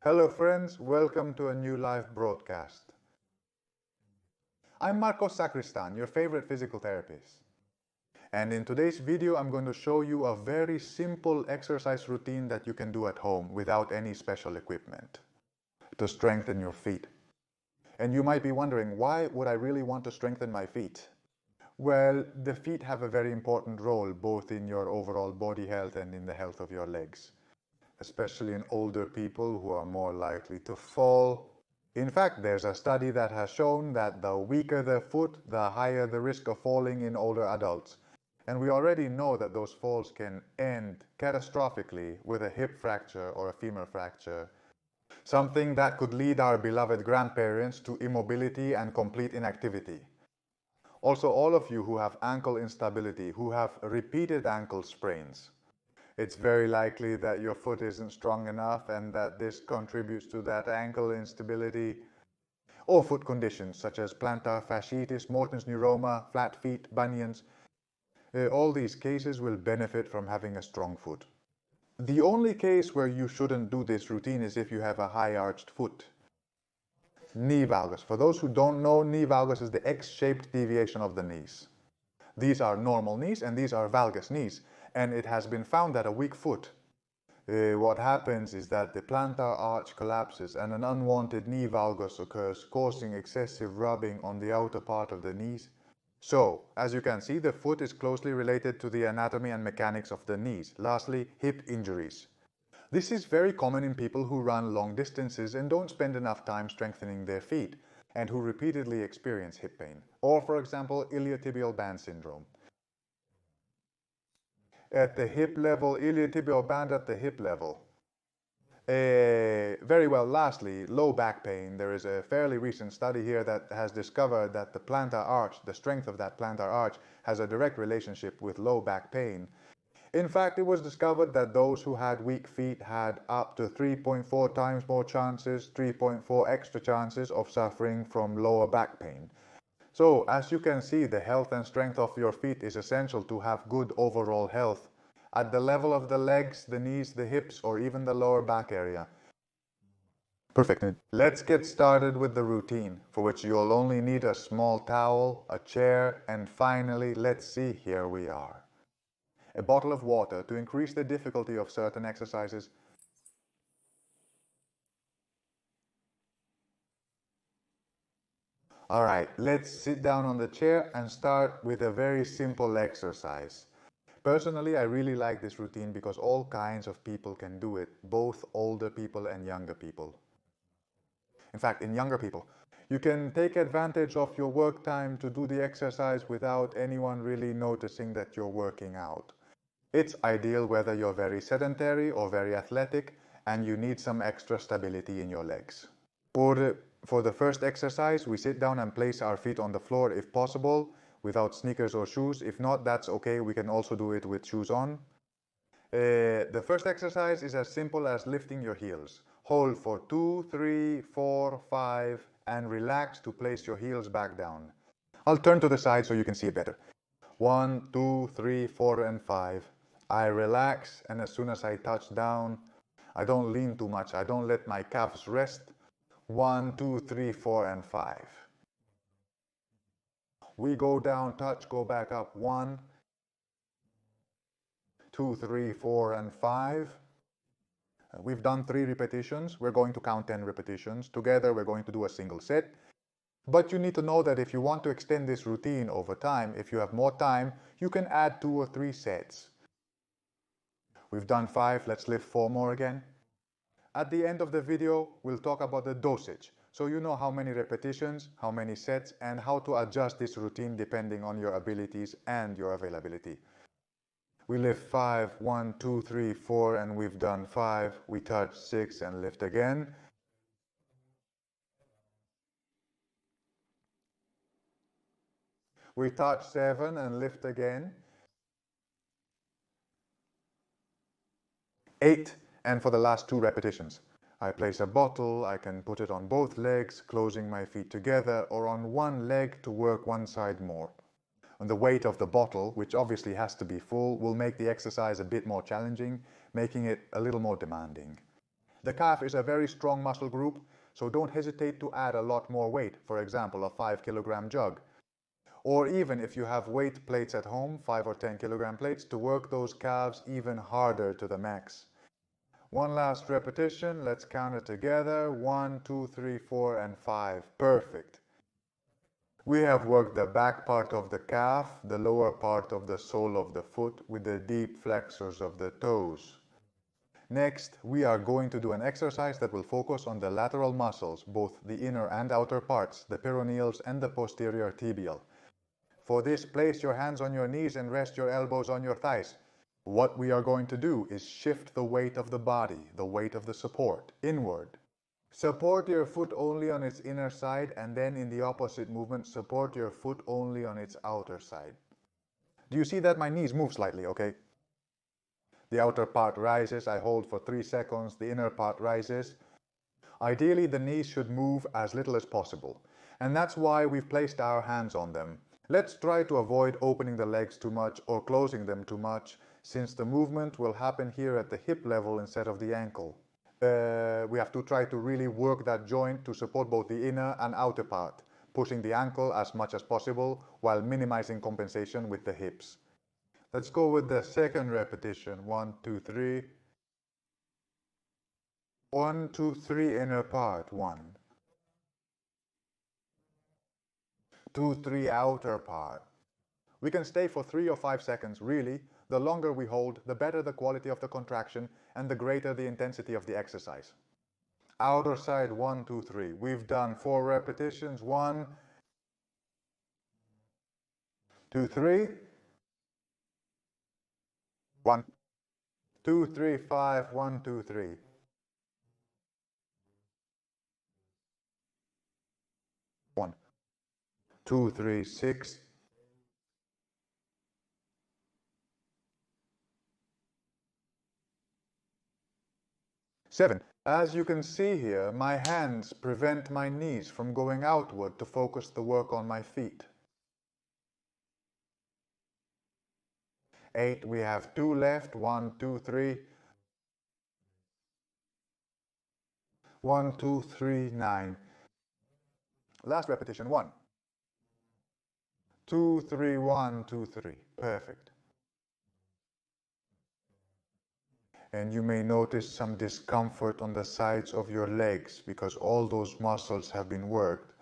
Hello friends, welcome to a new live broadcast. I'm Marco Sacristan, your favorite physical therapist. And in today's video, I'm going to show you a very simple exercise routine that you can do at home without any special equipment to strengthen your feet. And you might be wondering, why would I really want to strengthen my feet? Well, the feet have a very important role both in your overall body health and in the health of your legs, especially in older people who are more likely to fall. In fact, there's a study that has shown that the weaker the foot, the higher the risk of falling in older adults. And we already know that those falls can end catastrophically with a hip fracture or a femur fracture, something that could lead our beloved grandparents to immobility and complete inactivity. Also, all of you who have ankle instability, who have repeated ankle sprains, it's very likely that your foot isn't strong enough and that this contributes to that ankle instability. Or foot conditions such as plantar fasciitis, Morton's neuroma, flat feet, bunions. All these cases will benefit from having a strong foot. The only case where you shouldn't do this routine is if you have a high arched foot. Knee valgus. For those who don't know, knee valgus is the X-shaped deviation of the knees. These are normal knees and these are valgus knees. And it has been found that a weak foot, what happens is that the plantar arch collapses and an unwanted knee valgus occurs, causing excessive rubbing on the outer part of the knees. So, as you can see, the foot is closely related to the anatomy and mechanics of the knees. Lastly, hip injuries. This is very common in people who run long distances and don't spend enough time strengthening their feet, and who repeatedly experience hip pain. Or, for example, iliotibial band syndrome. At the hip level, iliotibial band at the hip level. Very well, lastly, low back pain. There is a fairly recent study here that has discovered that the plantar arch, the strength of that plantar arch, has a direct relationship with low back pain. In fact, it was discovered that those who had weak feet had up to 3.4 times more chances, 3.4 extra chances of suffering from lower back pain. So, as you can see, the health and strength of your feet is essential to have good overall health at the level of the legs, the knees, the hips, or even the lower back area. Perfect. Let's get started with the routine, for which you'll only need a small towel, a chair, and finally, let's see, here we are. A bottle of water to increase the difficulty of certain exercises. Alright, let's sit down on the chair and start with a very simple exercise. Personally, I really like this routine because all kinds of people can do it, both older people and younger people. In fact, in younger people, you can take advantage of your work time to do the exercise without anyone really noticing that you're working out. It's ideal whether you're very sedentary or very athletic and you need some extra stability in your legs. For the first exercise, we sit down and place our feet on the floor if possible, without sneakers or shoes. If not, that's okay. We can also do it with shoes on. The first exercise is as simple as lifting your heels. Hold for 2, 3, 4, 5, and relax to place your heels back down. I'll turn to the side so you can see it better. 1, 2, 3, 4, and 5. I relax, and as soon as I touch down, I don't lean too much. I don't let my calves rest. 1, 2, 3, 4, and 5. We go down, touch, go back up. 1, 2, 3, 4, and 5. We've done 3 repetitions. We're going to count 10 repetitions. Together, we're going to do a single set. But you need to know that if you want to extend this routine over time, if you have more time, you can add 2 or 3 sets. We've done 5, let's lift 4 more again. At the end of the video, we'll talk about the dosage, so you know how many repetitions, how many sets, and how to adjust this routine depending on your abilities and your availability. We lift 5, 1, 2, 3, 4, and we've done 5. We touch 6 and lift again. We touch 7 and lift again. 8, and for the last 2 repetitions. I place a bottle, I can put it on both legs, closing my feet together, or on one leg to work one side more. And the weight of the bottle, which obviously has to be full, will make the exercise a bit more challenging, making it a little more demanding. The calf is a very strong muscle group, so don't hesitate to add a lot more weight, for example, a 5 kilogram jug. Or even if you have weight plates at home, 5 or 10 kilogram plates, to work those calves even harder to the max. One last repetition, let's count it together. 1, 2, 3, 4, and 5. Perfect. We have worked the back part of the calf, the lower part of the sole of the foot with the deep flexors of the toes. Next, we are going to do an exercise that will focus on the lateral muscles, both the inner and outer parts, the peroneals and the posterior tibial. For this, place your hands on your knees and rest your elbows on your thighs. What we are going to do is shift the weight of the body, the weight of the support, inward. Support your foot only on its inner side, and then in the opposite movement, support your foot only on its outer side. Do you see that my knees move slightly, okay? The outer part rises, I hold for 3 seconds, the inner part rises. Ideally, the knees should move as little as possible, and that's why we've placed our hands on them. Let's try to avoid opening the legs too much or closing them too much, since the movement will happen here at the hip level instead of the ankle. We have to try to really work that joint to support both the inner and outer part, pushing the ankle as much as possible while minimizing compensation with the hips. Let's go with the second repetition. 1, 2, 3. 1, 2, 3, inner part. 1, 2, 3, outer part. We can stay for 3 or 5 seconds, really. The longer we hold, the better the quality of the contraction and the greater the intensity of the exercise. Outer side, 1, 2, 3. We've done 4 repetitions. 1, 2, 3. 1, 2, 3, 5. 1, 2, 3. 1, 2, 3, 6. 7. As you can see here, my hands prevent my knees from going outward to focus the work on my feet. 8. We have 2 left. 1, 2, 3. 1, 2, 3, 9. Last repetition. 1, 2, 3, 1, 2, 3. Perfect. And you may notice some discomfort on the sides of your legs because all those muscles have been worked.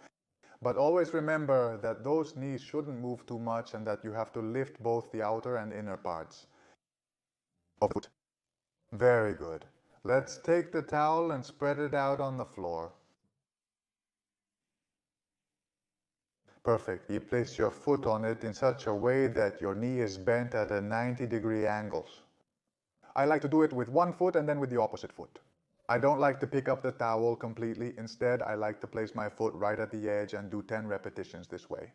But always remember that those knees shouldn't move too much and that you have to lift both the outer and inner parts of the foot. Very good. Let's take the towel and spread it out on the floor. Perfect. You place your foot on it in such a way that your knee is bent at a 90-degree angle. I like to do it with one foot and then with the opposite foot. I don't like to pick up the towel completely. Instead, I like to place my foot right at the edge and do 10 repetitions this way.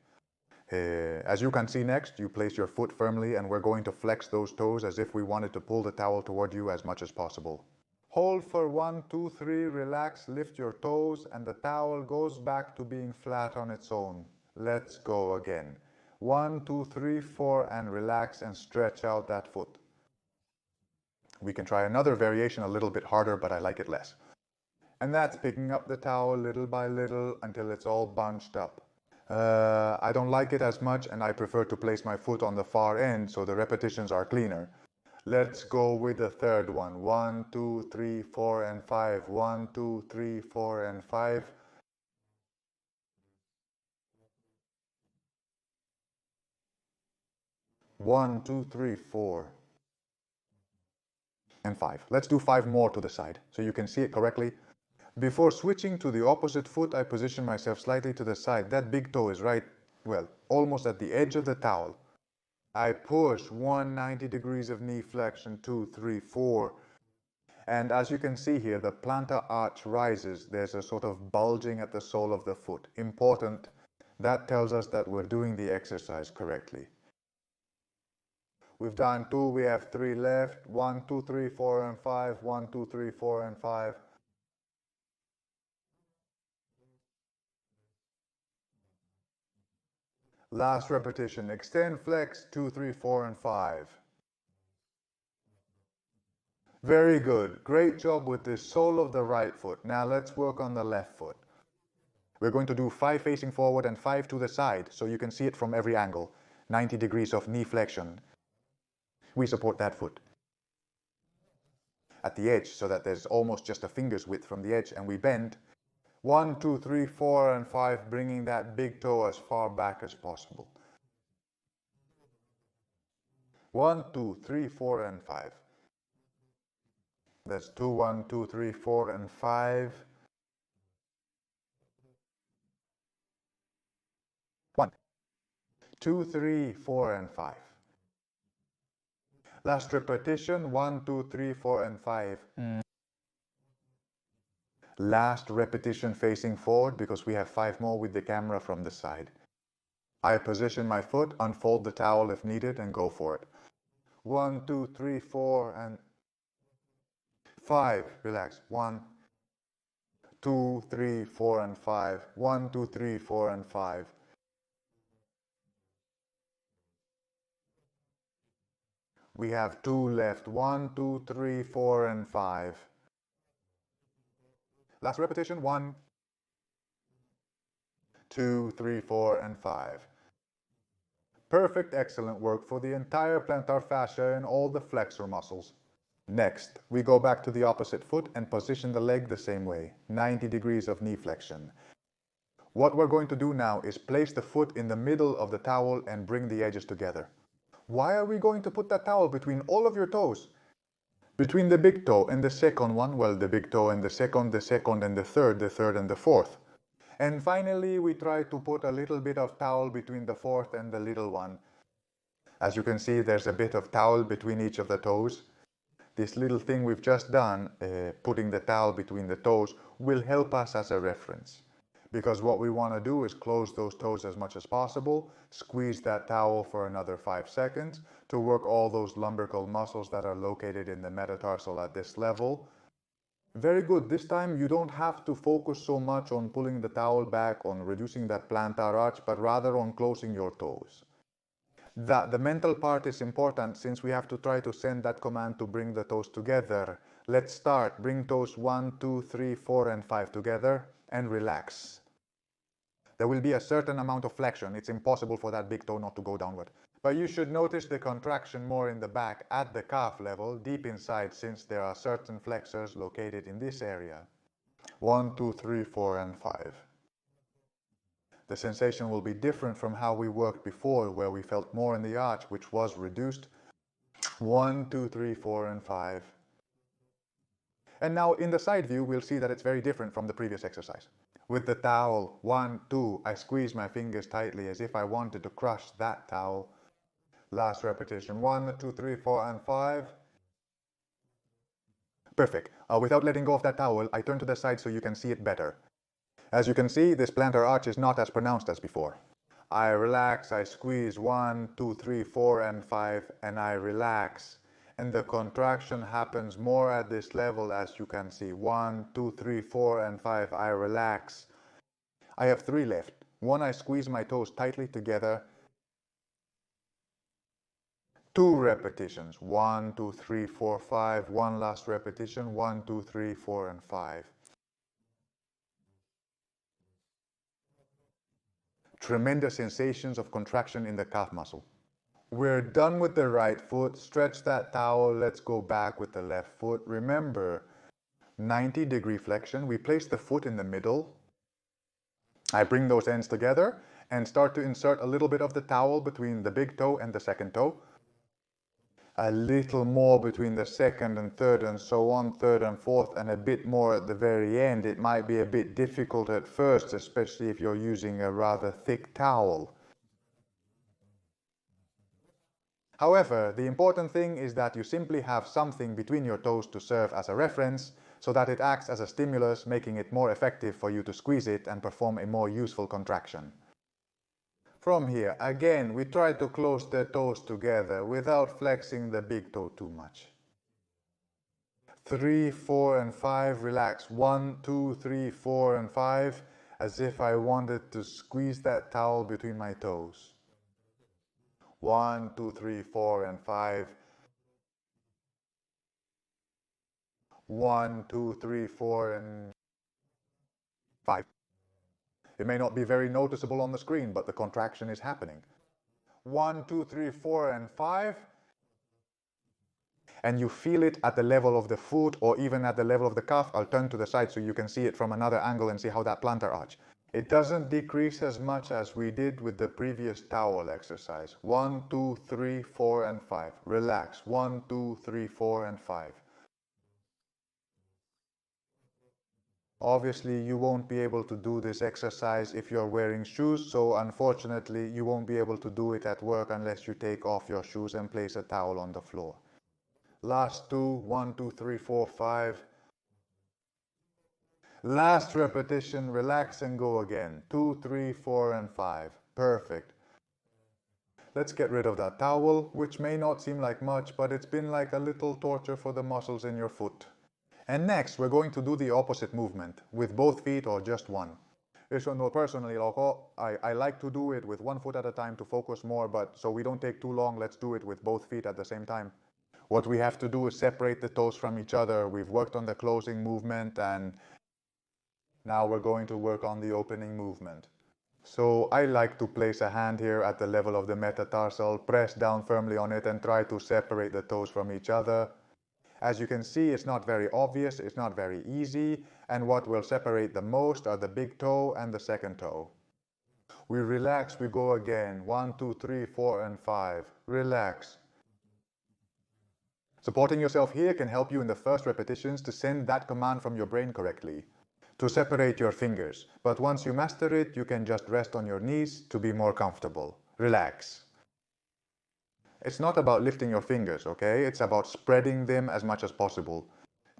As you can see next, you place your foot firmly and we're going to flex those toes as if we wanted to pull the towel toward you as much as possible. Hold for 1, 2, 3, relax, lift your toes, and the towel goes back to being flat on its own. Let's go again. 1, 2, 3, 4, and relax and stretch out that foot. We can try another variation a little bit harder, but I like it less. And that's picking up the towel little by little until it's all bunched up. I don't like it as much and I prefer to place my foot on the far end so the repetitions are cleaner. Let's go with the third one. 1, 2, 3, 4, and 5. 1, 2, 3, 4, and 5. 1, 2, 3, 4, and 5. Let's do 5 more to the side so you can see it correctly. Before switching to the opposite foot, I position myself slightly to the side. That big toe is right, well, almost at the edge of the towel. I push 190 degrees of knee flexion, 2, 3, 4. And as you can see here, the plantar arch rises. There's a sort of bulging at the sole of the foot. Important. That tells us that we're doing the exercise correctly. We've done 2, we have 3 left. 1, 2, 3, 4, and 5. 1, 2, 3, 4, and 5. Last repetition. Extend, flex, 2, 3, 4, and 5. Very good. Great job with the sole of the right foot. Now let's work on the left foot. We're going to do 5 facing forward and 5 to the side, so you can see it from every angle. 90 degrees of knee flexion. We support that foot at the edge so that there's almost just a finger's width from the edge, and we bend. 1, 2, 3, 4, and 5, bringing that big toe as far back as possible. 1, 2, 3, 4, and 5. That's 2, 1, 2, 3, 4, and 5. 1, 2, 3, 4, and 5. Last repetition, 1, 2, 3, 4, and 5. Last repetition facing forward because we have 5 more with the camera from the side. I position my foot, unfold the towel if needed, and go for it. 1, 2, 3, 4, and 5. Relax. 1, 2, 3, 4, and 5. 1, 2, 3, 4, and 5. We have 2 left. 1, 2, 3, 4, and 5. Last repetition. 1, 2, 3, 4, and 5. Perfect, excellent work for the entire plantar fascia and all the flexor muscles. Next, we go back to the opposite foot and position the leg the same way, 90 degrees of knee flexion. What we're going to do now is place the foot in the middle of the towel and bring the edges together. Why are we going to put that towel between all of your toes? Between the big toe and the second one, well, the big toe and the second and the third and the fourth. And finally, we try to put a little bit of towel between the fourth and the little one. As you can see, there's a bit of towel between each of the toes. This little thing we've just done, putting the towel between the toes, will help us as a reference. Because what we want to do is close those toes as much as possible, squeeze that towel for another 5 seconds to work all those lumbrical muscles that are located in the metatarsal at this level. Very good. This time you don't have to focus so much on pulling the towel back, on reducing that plantar arch, but rather on closing your toes. The mental part is important since we have to try to send that command to bring the toes together. Let's start. Bring toes 1, 2, 3, 4, and 5 together and relax. There will be a certain amount of flexion. It's impossible for that big toe not to go downward. But you should notice the contraction more in the back at the calf level, deep inside, since there are certain flexors located in this area. 1, 2, 3, 4, and 5. The sensation will be different from how we worked before, where we felt more in the arch, which was reduced. 1, 2, 3, 4, and 5. And now in the side view, we'll see that it's very different from the previous exercise. With the towel, 1, 2, I squeeze my fingers tightly as if I wanted to crush that towel. Last repetition, 1, 2, 3, 4, and 5. Perfect. Without letting go of that towel, I turn to the side so you can see it better. As you can see, this plantar arch is not as pronounced as before. I relax, I squeeze 1, 2, 3, 4, and 5, and I relax. And the contraction happens more at this level, as you can see. 1, 2, 3, 4, and 5, I relax. I have 3 left. 1, I squeeze my toes tightly together. 2 repetitions. 1, 2, 3, 4, 5. 1 last repetition. 1, 2, 3, 4, and 5. Tremendous sensations of contraction in the calf muscle. We're done with the right foot. Stretch that towel. Let's go back with the left foot. Remember, 90-degree flexion. We place the foot in the middle. I bring those ends together and start to insert a little bit of the towel between the big toe and the second toe. A little more between the second and third and so on, third and fourth, and a bit more at the very end. It might be a bit difficult at first, especially if you're using a rather thick towel. However, the important thing is that you simply have something between your toes to serve as a reference, so that it acts as a stimulus, making it more effective for you to squeeze it and perform a more useful contraction. From here, again, we try to close the toes together without flexing the big toe too much. 3, 4, and 5, relax. 1, 2, 3, 4, and 5, as if I wanted to squeeze that towel between my toes. 1, 2, 3, 4, and 5. 1, 2, 3, 4, and 5. It may not be very noticeable on the screen, but the contraction is happening. 1, 2, 3, 4, and 5. And you feel it at the level of the foot or even at the level of the calf. I'll turn to the side so you can see it from another angle and see how that plantar arch. It doesn't decrease as much as we did with the previous towel exercise. 1, 2, 3, 4, and 5. Relax. 1, 2, 3, 4, and 5. Obviously, you won't be able to do this exercise if you're wearing shoes, so unfortunately, you won't be able to do it at work unless you take off your shoes and place a towel on the floor. Last two, 1, 2, 3, 4, 5. Last repetition, relax and go again. 2, 3, 4, and 5. Perfect. Let's get rid of that towel, which may not seem like much, but it's been like a little torture for the muscles in your foot. And next, we're going to do the opposite movement, with both feet or just one. Personally, I like to do it with one foot at a time to focus more, but so we don't take too long, let's do it with both feet at the same time. What we have to do is separate the toes from each other. We've worked on the closing movement, and now we're going to work on the opening movement. So I like to place a hand here at the level of the metatarsal, press down firmly on it, and try to separate the toes from each other. As you can see, it's not very obvious, it's not very easy, and what will separate the most are the big toe and the second toe. We relax, we go again. 1, 2, 3, 4, and 5. Relax. Supporting yourself here can help you in the first repetitions to send that command from your brain correctly, to separate your fingers. But once you master it, you can just rest on your knees to be more comfortable. Relax. It's not about lifting your fingers, okay? It's about spreading them as much as possible.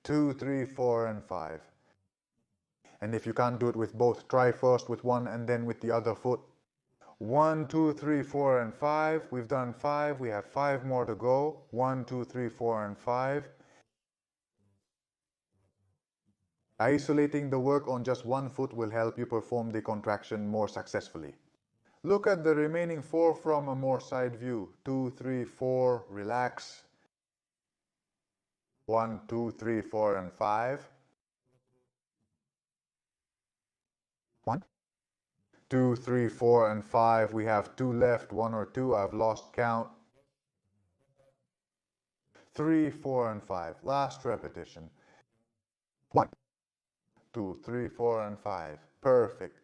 2, 3, 4, and 5. And if you can't do it with both, try first with one and then with the other foot. 1, 2, 3, 4, and 5. We've done 5. We have 5 more to go. 1, 2, 3, 4, and 5. Isolating the work on just one foot will help you perform the contraction more successfully. Look at the remaining 4 from a more side view. 2, 3, 4, relax. 1, 2, 3, 4, and 5. 1, 2, 3, 4, and 5. We have 2 left, 1 or 2. I've lost count. 3, 4, and 5. Last repetition. 1, 2, 3, 4, and 5. Perfect.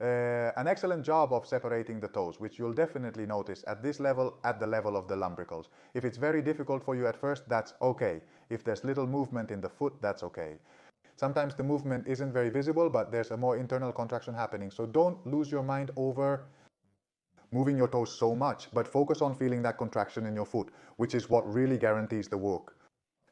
An excellent job of separating the toes, which you'll definitely notice at this level, at the level of the lumbricals. If it's very difficult for you at first, that's okay. If there's little movement in the foot, that's okay. Sometimes the movement isn't very visible, but there's a more internal contraction happening. So don't lose your mind over moving your toes so much, but focus on feeling that contraction in your foot, which is what really guarantees the work.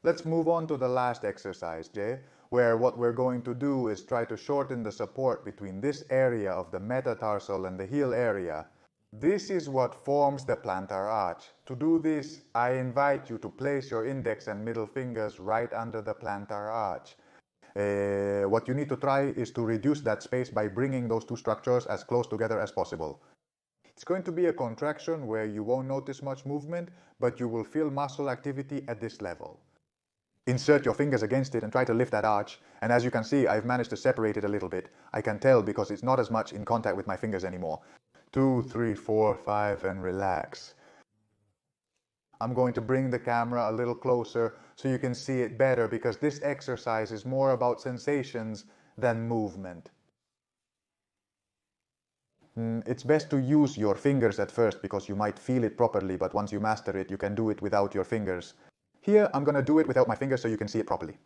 Let's move on to the last exercise, Jay, where what we're going to do is try to shorten the support between this area of the metatarsal and the heel area. This is what forms the plantar arch. To do this, I invite you to place your index and middle fingers right under the plantar arch. What you need to try is to reduce that space by bringing those two structures as close together as possible. It's going to be a contraction where you won't notice much movement, but you will feel muscle activity at this level. Insert your fingers against it and try to lift that arch, and as you can see, I've managed to separate it a little bit. I can tell because it's not as much in contact with my fingers anymore. 2, 3, 4, 5, and relax. I'm going to bring the camera a little closer so you can see it better, because this exercise is more about sensations than movement. It's best to use your fingers at first because you might feel it properly, but once you master it, you can do it without your fingers. Here, I'm going to do it without my fingers so you can see it properly.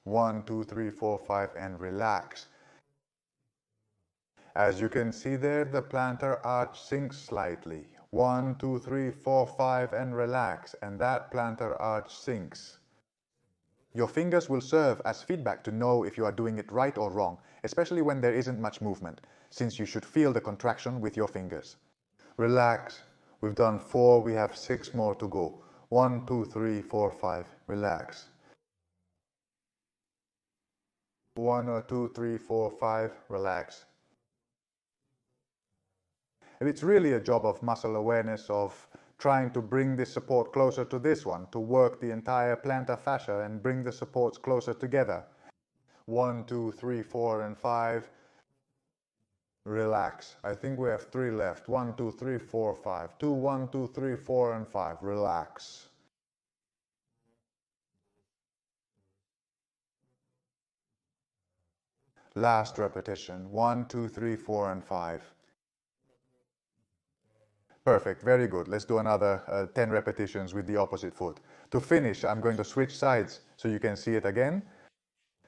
1, 2, 3, 4, 5, and relax. As you can see there, the plantar arch sinks slightly. 1, 2, 3, 4, 5, and relax, and that plantar arch sinks. Your fingers will serve as feedback to know if you are doing it right or wrong, especially when there isn't much movement, since you should feel the contraction with your fingers. Relax. We've done 4, we have 6 more to go. 1, 2, 3, 4, 5. Relax. 1, 2, 3, 4, 5. Relax. And it's really a job of muscle awareness, of trying to bring this support closer to this one, to work the entire plantar fascia and bring the supports closer together. 1, 2, 3, 4, and 5. Relax. I think we have 3 left. 1, 2, 3, 4, 5. 2, 1, 2, 3, 4, and 5. Relax. Last repetition. 1, 2, 3, 4, and 5. Perfect. Very good. Let's do another 10 repetitions with the opposite foot. To finish, I'm going to switch sides so you can see it again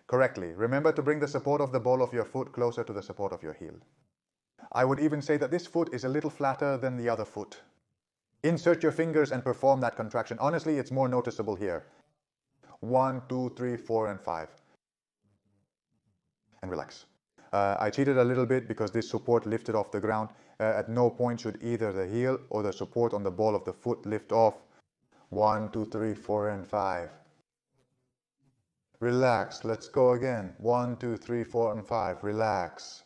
correctly. Remember to bring the support of the ball of your foot closer to the support of your heel. I would even say that this foot is a little flatter than the other foot. Insert your fingers and perform that contraction. Honestly, it's more noticeable here. 1, 2, 3, 4, and 5. And relax. I cheated a little bit because this support lifted off the ground. At no point should either the heel or the support on the ball of the foot lift off. 1, 2, 3, 4, and 5. Relax. Let's go again. 1, 2, 3, 4, and 5. Relax.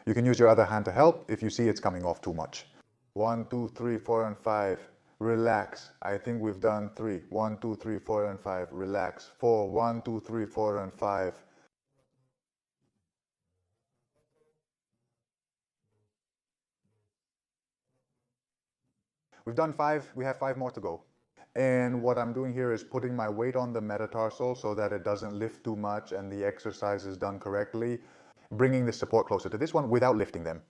You can use your other hand to help if you see it's coming off too much. 1, 2, 3, 4, and 5. Relax. I think we've done 3. 1, 2, 3, 4, and 5. Relax. 4. 1, 2, 3, 4, and 5. We've done 5. We have 5 more to go. And what I'm doing here is putting my weight on the metatarsal so that it doesn't lift too much and the exercise is done correctly, bringing the support closer to this one without lifting them.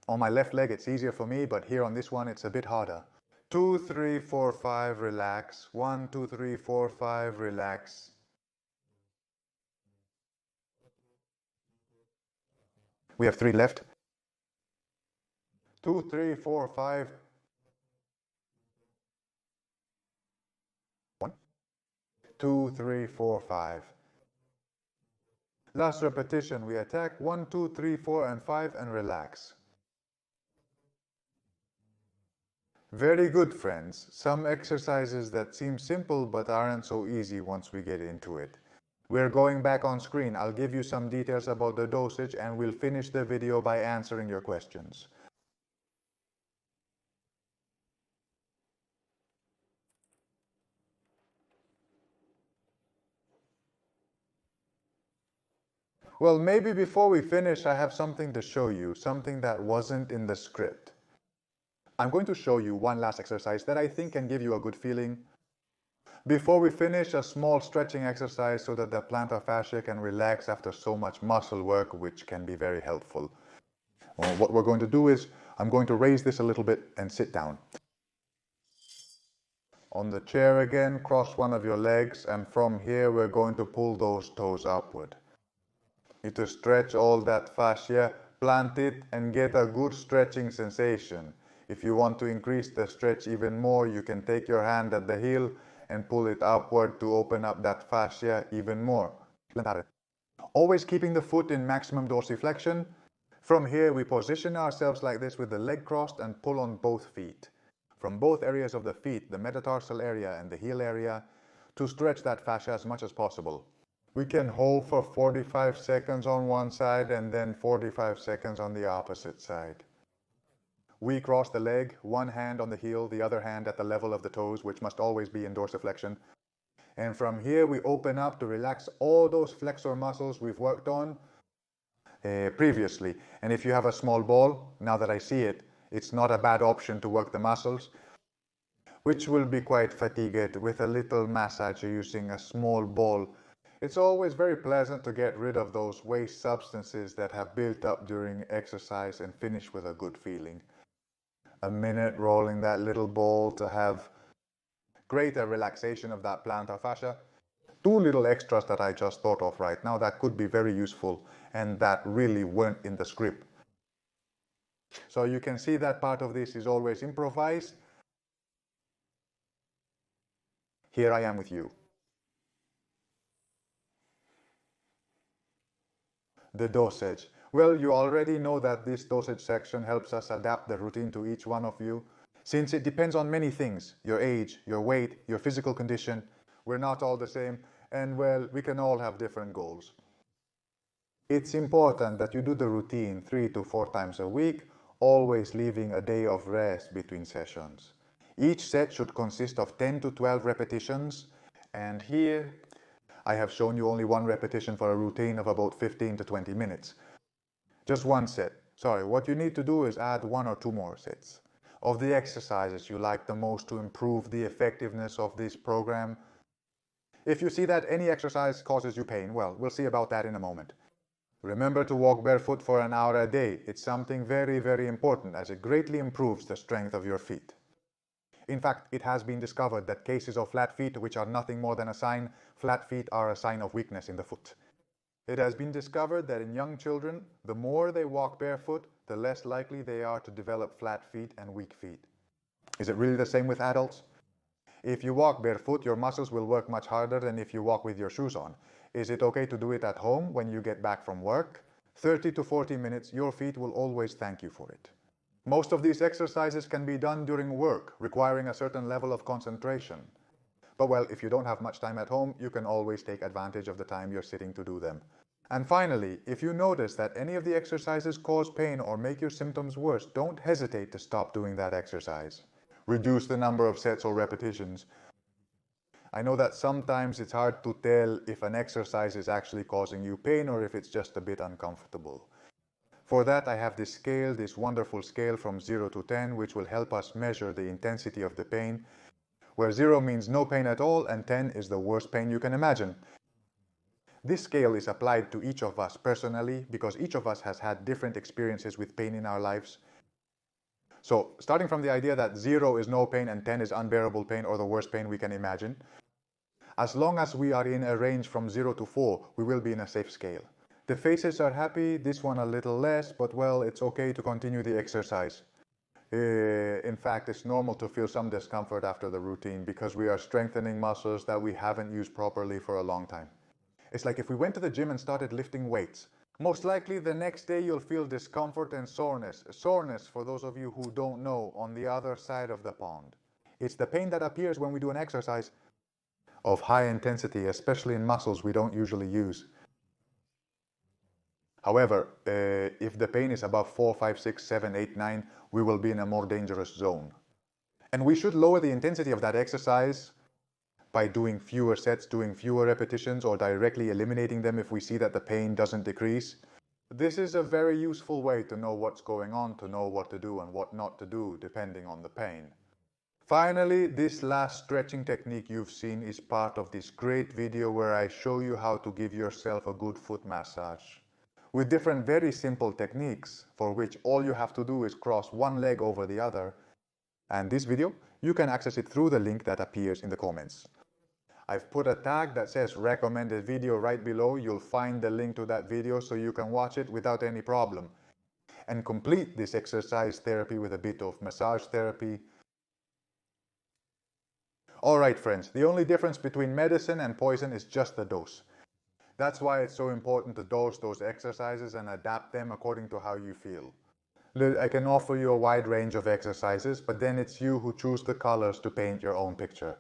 On my left leg, it's easier for me, but here on this one, it's a bit harder. 2, 3, 4, 5, relax. 1, 2, 3, 4, 5, relax. We have 3 left. 2, 3, 4, 5. 1, 2, 3, 4, 5. Last repetition, we attack 1, 2, 3, 4, and 5 and relax. Very good, friends. Some exercises that seem simple but aren't so easy once we get into it. We're going back on screen. I'll give you some details about the dosage and we'll finish the video by answering your questions. Well, maybe before we finish, I have something to show you, something that wasn't in the script. I'm going to show you one last exercise that I think can give you a good feeling. Before we finish, a small stretching exercise so that the plantar fascia can relax after so much muscle work, which can be very helpful. Well, what we're going to do is, I'm going to raise this a little bit and sit down. On the chair again, cross one of your legs, and from here we're going to pull those toes upward. You need to stretch all that fascia, plant it, and get a good stretching sensation. If you want to increase the stretch even more, you can take your hand at the heel and pull it upward to open up that fascia even more. Always keeping the foot in maximum dorsiflexion. From here, we position ourselves like this with the leg crossed and pull on both feet. From both areas of the feet, the metatarsal area and the heel area, to stretch that fascia as much as possible. We can hold for 45 seconds on one side and then 45 seconds on the opposite side. We cross the leg, one hand on the heel, the other hand at the level of the toes, which must always be in dorsiflexion. And from here, we open up to relax all those flexor muscles we've worked on previously. And if you have a small ball, now that I see it, it's not a bad option to work the muscles, which will be quite fatigued with a little massage using a small ball. It's always very pleasant to get rid of those waste substances that have built up during exercise and finish with a good feeling. A minute rolling that little ball to have greater relaxation of that plantar fascia. 2 little extras that I just thought of right now that could be very useful and that really weren't in the script. So you can see that part of this is always improvised. Here I am with you. The dosage. Well, you already know that this dosage section helps us adapt the routine to each one of you. Since it depends on many things, your age, your weight, your physical condition, we're not all the same, and well, we can all have different goals. It's important that you do the routine 3 to 4 times a week, always leaving a day of rest between sessions. Each set should consist of 10 to 12 repetitions, and here I have shown you only one repetition for a routine of about 15 to 20 minutes. Just one set. Sorry, what you need to do is add one or two more sets of the exercises you like the most to improve the effectiveness of this program. If you see that any exercise causes you pain, well, we'll see about that in a moment. Remember to walk barefoot for an hour a day. It's something very, very important as it greatly improves the strength of your feet. In fact, it has been discovered that cases of flat feet, which are nothing more than a sign, flat feet are a sign of weakness in the foot. It has been discovered that in young children, the more they walk barefoot, the less likely they are to develop flat feet and weak feet. Is it really the same with adults? If you walk barefoot, your muscles will work much harder than if you walk with your shoes on. Is it okay to do it at home when you get back from work? 30 to 40 minutes, your feet will always thank you for it. Most of these exercises can be done during work, requiring a certain level of concentration. But well, if you don't have much time at home, you can always take advantage of the time you're sitting to do them. And finally, if you notice that any of the exercises cause pain or make your symptoms worse, don't hesitate to stop doing that exercise. Reduce the number of sets or repetitions. I know that sometimes it's hard to tell if an exercise is actually causing you pain or if it's just a bit uncomfortable. For that, I have this scale, this wonderful scale from 0 to 10, which will help us measure the intensity of the pain, where 0 means no pain at all and 10 is the worst pain you can imagine. This scale is applied to each of us personally because each of us has had different experiences with pain in our lives. So, starting from the idea that 0 is no pain and 10 is unbearable pain or the worst pain we can imagine, as long as we are in a range from 0 to 4, we will be in a safe scale. The faces are happy, this one a little less, but well, it's okay to continue the exercise. In fact, it's normal to feel some discomfort after the routine because we are strengthening muscles that we haven't used properly for a long time. It's like if we went to the gym and started lifting weights. Most likely the next day you'll feel discomfort and soreness. Soreness, for those of you who don't know, on the other side of the pond. It's the pain that appears when we do an exercise of high intensity, especially in muscles we don't usually use. However, if the pain is above 4, 5, 6, 7, 8, 9, we will be in a more dangerous zone. And we should lower the intensity of that exercise by doing fewer sets, doing fewer repetitions, or directly eliminating them if we see that the pain doesn't decrease. This is a very useful way to know what's going on, to know what to do and what not to do, depending on the pain. Finally, this last stretching technique you've seen is part of this great video where I show you how to give yourself a good foot massage. With different very simple techniques, for which all you have to do is cross one leg over the other. And this video, you can access it through the link that appears in the comments. I've put a tag that says recommended video right below. You'll find the link to that video so you can watch it without any problem and complete this exercise therapy with a bit of massage therapy. Alright friends, the only difference between medicine and poison is just the dose. That's why it's so important to dose those exercises and adapt them according to how you feel. I can offer you a wide range of exercises, but then it's you who choose the colors to paint your own picture.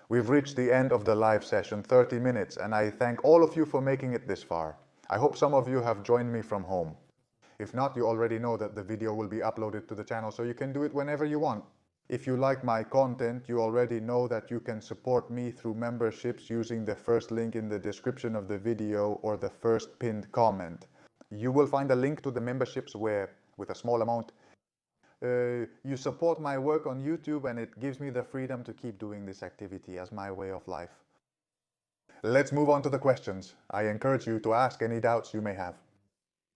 We've reached the end of the live session, 30 minutes, and I thank all of you for making it this far. I hope some of you have joined me from home. If not, you already know that the video will be uploaded to the channel, so you can do it whenever you want. If you like my content, you already know that you can support me through memberships using the first link in the description of the video or the first pinned comment. You will find a link to the memberships where, with a small amount, you support my work on YouTube, and it gives me the freedom to keep doing this activity as my way of life. Let's move on to the questions. I encourage you to ask any doubts you may have.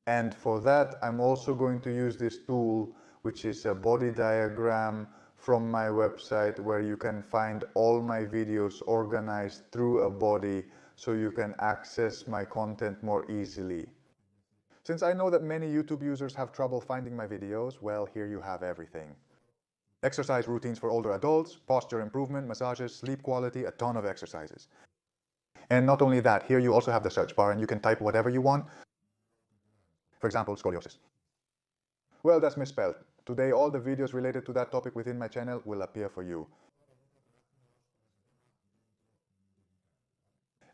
And for that, I'm also going to use this tool, which is a body diagram from my website, where you can find all my videos organized through a body so you can access my content more easily. Since I know that many YouTube users have trouble finding my videos, well, here you have everything. Exercise routines for older adults, posture improvement, massages, sleep quality, a ton of exercises. And not only that, here you also have the search bar and you can type whatever you want. For example, scoliosis. Well, that's misspelled. Today, all the videos related to that topic within my channel will appear for you.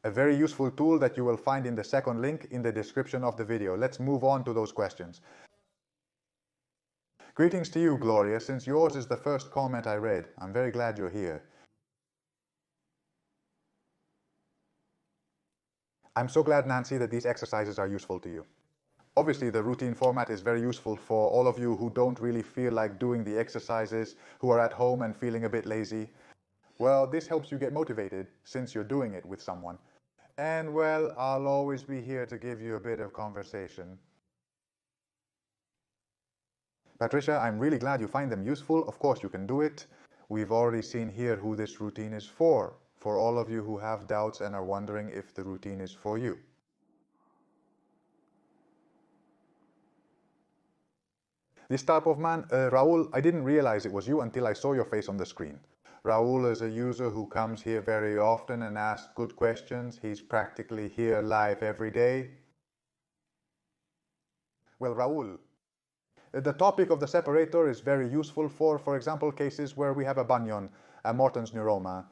A very useful tool that you will find in the second link in the description of the video. Let's move on to those questions. Greetings to you, Gloria, since yours is the first comment I read. I'm very glad you're here. I'm so glad, Nancy, that these exercises are useful to you. Obviously, the routine format is very useful for all of you who don't really feel like doing the exercises, who are at home and feeling a bit lazy. Well, this helps you get motivated since you're doing it with someone. And well, I'll always be here to give you a bit of conversation. Patricia, I'm really glad you find them useful. Of course, you can do it. We've already seen here who this routine is for all of you who have doubts and are wondering if the routine is for you. This type of man, Raul, I didn't realize it was you until I saw your face on the screen. Raul is a user who comes here very often and asks good questions. He's practically here live every day. Well, Raul, the topic of the separator is very useful for example, cases where we have a bunion, a Morton's neuroma.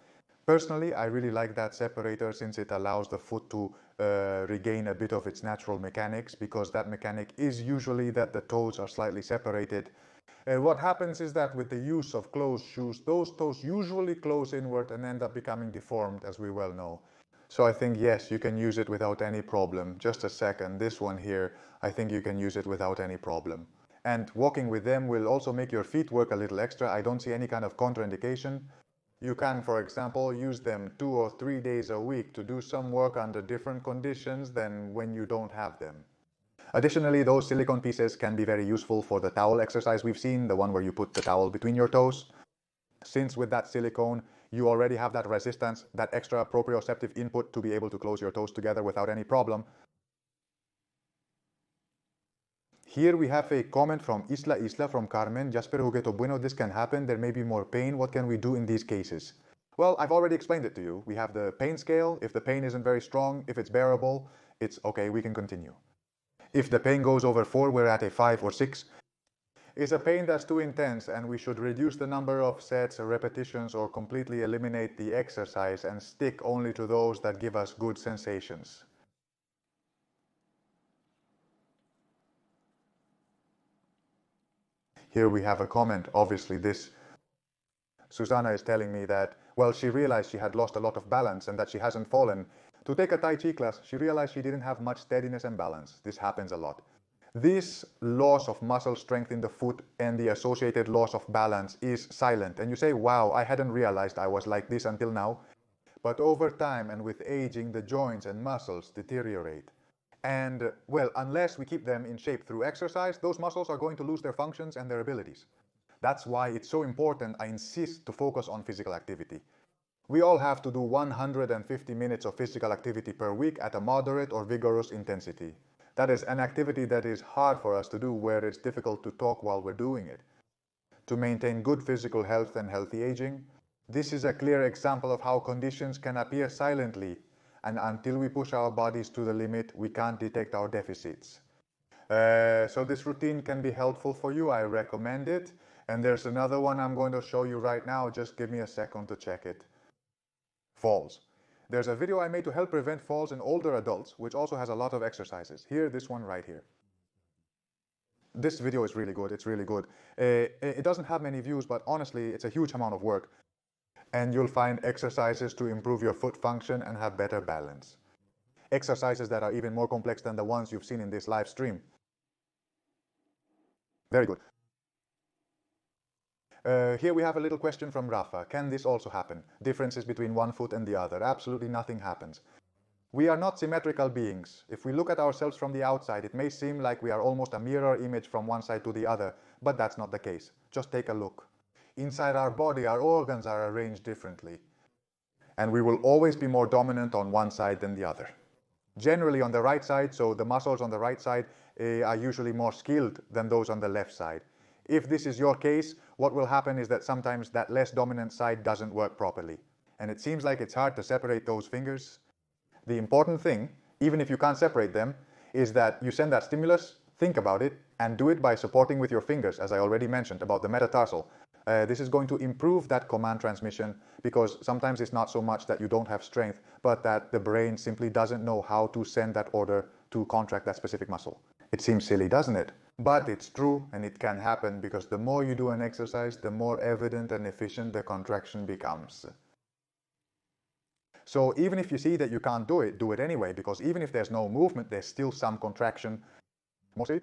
Personally, I really like that separator since it allows the foot to regain a bit of its natural mechanics, because that mechanic is usually that the toes are slightly separated. What happens is that with the use of closed shoes, those toes usually close inward and end up becoming deformed, as we well know. So I think, yes, you can use it without any problem. Just a second, this one here, I think you can use it without any problem. And walking with them will also make your feet work a little extra. I don't see any kind of contraindication. You can, for example, use them 2 or 3 days a week to do some work under different conditions than when you don't have them. Additionally, those silicone pieces can be very useful for the towel exercise we've seen, the one where you put the towel between your toes. Since with that silicone, you already have that resistance, that extra proprioceptive input to be able to close your toes together without any problem. Here we have a comment from Isla from Carmen. Jasper Hugueto Bueno, this can happen. There may be more pain. What can we do in these cases? Well, I've already explained it to you. We have the pain scale. If the pain isn't very strong, if it's bearable, it's okay, we can continue. If the pain goes over 4, we're at a 5 or 6. It's a pain that's too intense and we should reduce the number of sets or repetitions or completely eliminate the exercise and stick only to those that give us good sensations. Here we have a comment. Obviously this Susanna is telling me that, well, she realized she had lost a lot of balance and that she hasn't fallen. To take a Tai Chi class, she realized she didn't have much steadiness and balance. This happens a lot. This loss of muscle strength in the foot and the associated loss of balance is silent. And you say, wow, I hadn't realized I was like this until now. But over time and with aging, the joints and muscles deteriorate. And, well, unless we keep them in shape through exercise, those muscles are going to lose their functions and their abilities. That's why it's so important I insist to focus on physical activity. We all have to do 150 minutes of physical activity per week at a moderate or vigorous intensity. That is an activity that is hard for us to do, where it's difficult to talk while we're doing it. To maintain good physical health and healthy aging, this is a clear example of how conditions can appear silently, and until we push our bodies to the limit, we can't detect our deficits. So this routine can be helpful for you. I recommend it. And there's another one I'm going to show you right now. Just give me a second to check it. Falls. There's a video I made to help prevent falls in older adults, which also has a lot of exercises. Here, this one right here. This video is really good. It's really good. It doesn't have many views, but honestly, it's a huge amount of work. And you'll find exercises to improve your foot function and have better balance. Exercises that are even more complex than the ones you've seen in this live stream. Very good. Here we have a little question from Rafa. Can this also happen? Differences between one foot and the other? Absolutely nothing happens. We are not symmetrical beings. If we look at ourselves from the outside, it may seem like we are almost a mirror image from one side to the other, but that's not the case. Just take a look. Inside our body, our organs are arranged differently. And we will always be more dominant on one side than the other. Generally on the right side, so the muscles on the right side are usually more skilled than those on the left side. If this is your case, what will happen is that sometimes that less dominant side doesn't work properly. And it seems like it's hard to separate those fingers. The important thing, even if you can't separate them, is that you send that stimulus, think about it, and do it by supporting with your fingers, as I already mentioned about the metatarsal. This is going to improve that command transmission, because sometimes it's not so much that you don't have strength, but that the brain simply doesn't know how to send that order to contract that specific muscle. It seems silly, doesn't it? But it's true, and it can happen because the more you do an exercise, the more evident and efficient the contraction becomes. So even if you see that you can't do it anyway, because even if there's no movement, there's still some contraction. Mostly,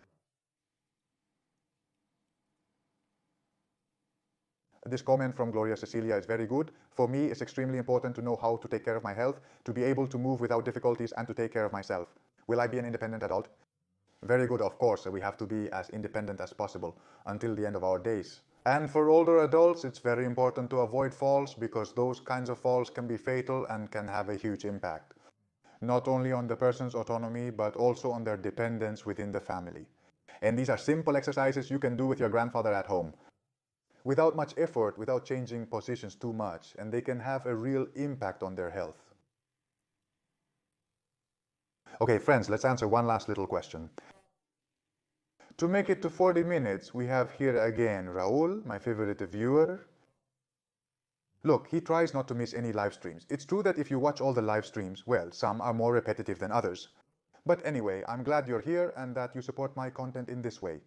this comment from Gloria Cecilia is very good. For me, it's extremely important to know how to take care of my health, to be able to move without difficulties, and to take care of myself. Will I be an independent adult? Very good, of course. We have to be as independent as possible until the end of our days. And for older adults, it's very important to avoid falls, because those kinds of falls can be fatal and can have a huge impact, not only on the person's autonomy, but also on their dependence within the family. And these are simple exercises you can do with your grandfather at home, without much effort, without changing positions too much, and they can have a real impact on their health. Okay, friends, let's answer one last little question. To make it to 40 minutes, we have here again Raul, my favorite viewer. Look, he tries not to miss any live streams. It's true that if you watch all the live streams, well, some are more repetitive than others. But anyway, I'm glad you're here and that you support my content in this way.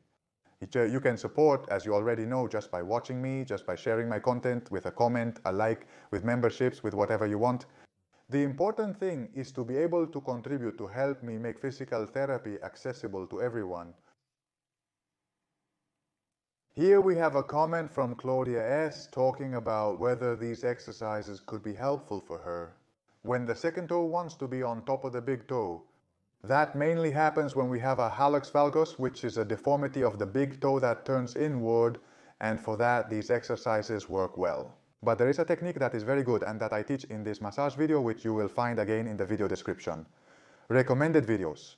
You can support, as you already know, just by watching me, just by sharing my content with a comment, a like, with memberships, with whatever you want. The important thing is to be able to contribute to help me make physical therapy accessible to everyone. Here we have a comment from Claudia S. talking about whether these exercises could be helpful for her. When the second toe wants to be on top of the big toe, that mainly happens when we have a hallux valgus, which is a deformity of the big toe that turns inward, and for that these exercises work well. But there is a technique that is very good and that I teach in this massage video, which you will find again in the video description. Recommended videos.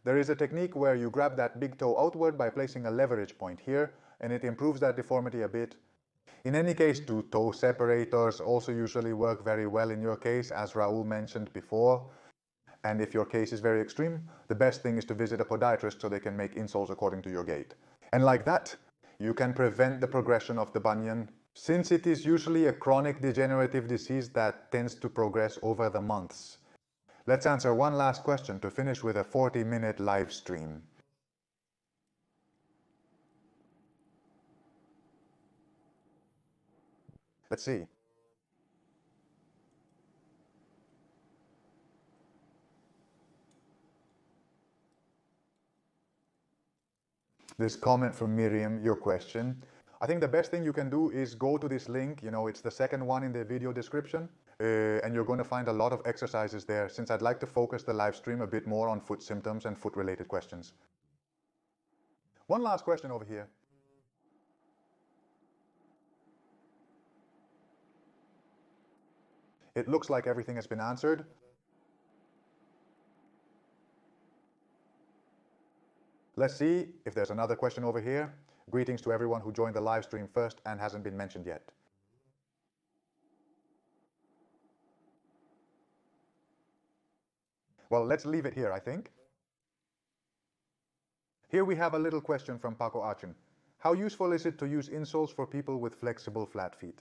There is a technique where you grab that big toe outward by placing a leverage point here, and it improves that deformity a bit. In any case, two toe separators also usually work very well in your case, as Raul mentioned before. And if your case is very extreme, the best thing is to visit a podiatrist so they can make insoles according to your gait. And like that, you can prevent the progression of the bunion, since it is usually a chronic degenerative disease that tends to progress over the months. Let's answer one last question to finish with a 40-minute live stream. Let's see. This comment from Miriam, your question. I think the best thing you can do is go to this link. It's the second one in the video description. And you're going to find a lot of exercises there, since I'd like to focus the live stream a bit more on foot symptoms and foot-related questions. One last question over here. It looks like everything has been answered. Let's see if there's another question over here. Greetings to everyone who joined the live stream first and hasn't been mentioned yet. Well, let's leave it here, I think. Here we have a little question from Paco Achin. How useful is it to use insoles for people with flexible flat feet?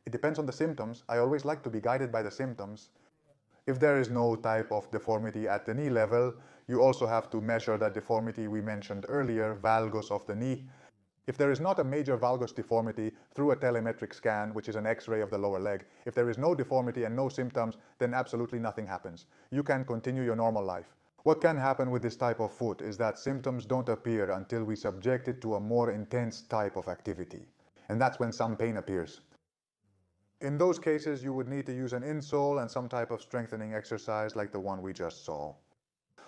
It depends on the symptoms. I always like to be guided by the symptoms. If there is no type of deformity at the knee level, you also have to measure that deformity we mentioned earlier, valgus of the knee. If there is not a major valgus deformity, through a telemetric scan, which is an X-ray of the lower leg, if there is no deformity and no symptoms, then absolutely nothing happens. You can continue your normal life. What can happen with this type of foot is that symptoms don't appear until we subject it to a more intense type of activity. And that's when some pain appears. In those cases, you would need to use an insole and some type of strengthening exercise like the one we just saw.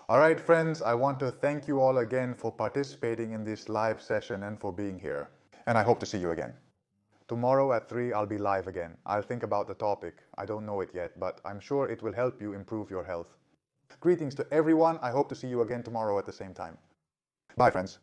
Alright friends, I want to thank you all again for participating in this live session and for being here. And I hope to see you again. Tomorrow at 3 I'll be live again. I'll think about the topic. I don't know it yet, but I'm sure it will help you improve your health. Greetings to everyone. I hope to see you again tomorrow at the same time. Bye friends.